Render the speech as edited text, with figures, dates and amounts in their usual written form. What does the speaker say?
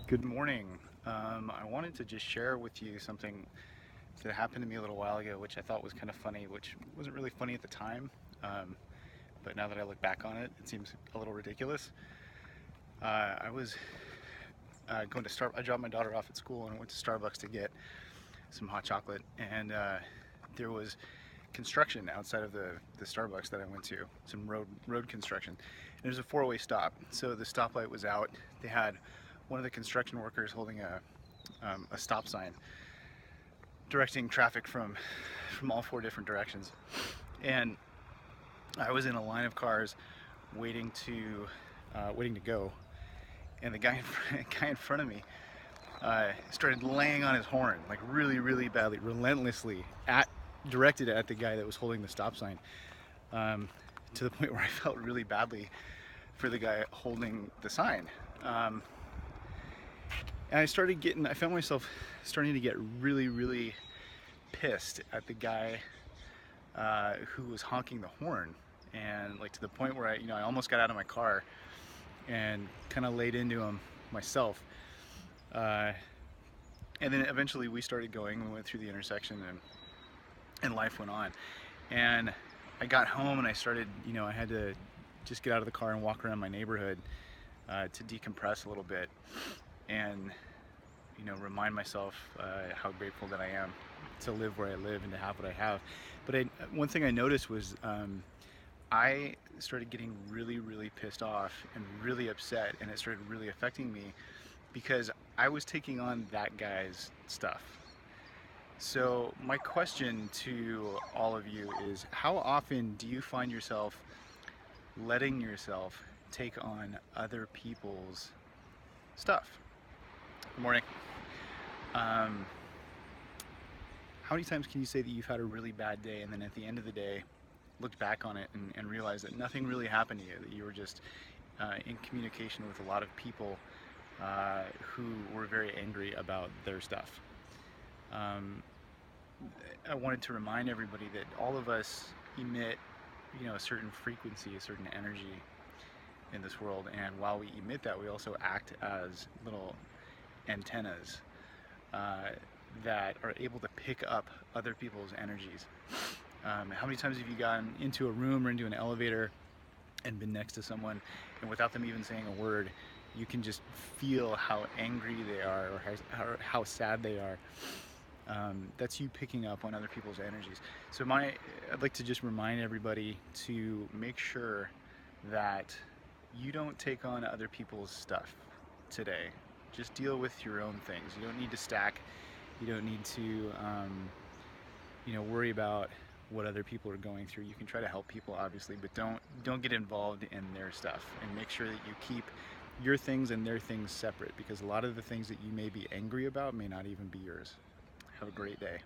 Good morning. I wanted to just share with you something that happened to me a little while ago, which I thought was kind of funny, which wasn't really funny at the time. Um, but now that I look back on it, it seems a little ridiculous. I was going to I dropped my daughter off at school and I went to Starbucks to get some hot chocolate, and there was construction outside of the Starbucks that I went to, some road construction. And there's a four-way stop, so the stoplight was out. They had one of the construction workers holding a stop sign directing traffic from all four different directions, and I was in a line of cars waiting to go, and the guy in front of me started laying on his horn like really badly, relentlessly, directed at the guy that was holding the stop sign, to the point where I felt really badly for the guy holding the sign. And I found myself starting to get really pissed at the guy who was honking the horn, and like to the point where I almost got out of my car and kind of laid into him myself. And then eventually we started going. We went through the intersection, and life went on. And I got home and I had to just get out of the car and walk around my neighborhood to decompress a little bit, and remind myself how grateful that I am to live where I live and to have what I have. But one thing I noticed was I started getting really pissed off and really upset, and it started really affecting me because I was taking on that guy's stuff. So my question to all of you is, how often do you find yourself letting yourself take on other people's stuff? Good morning. How many times can you say that you've had a really bad day, and then at the end of the day looked back on it and realized that nothing really happened to you, that you were just in communication with a lot of people who were very angry about their stuff? I wanted to remind everybody that all of us emit a certain frequency, a certain energy in this world, and while we emit that, we also act as little antennas that are able to pick up other people's energies. How many times have you gotten into a room or into an elevator and been next to someone, and without them even saying a word, you can just feel how angry they are, or how sad they are? That's you picking up on other people's energies. So I'd like to just remind everybody to make sure that you don't take on other people's stuff today. Just deal with your own things. You don't need to stack. You don't need to worry about what other people are going through. You can try to help people, obviously, but don't get involved in their stuff, and make sure that you keep your things and their things separate, because a lot of the things that you may be angry about may not even be yours. Have a great day.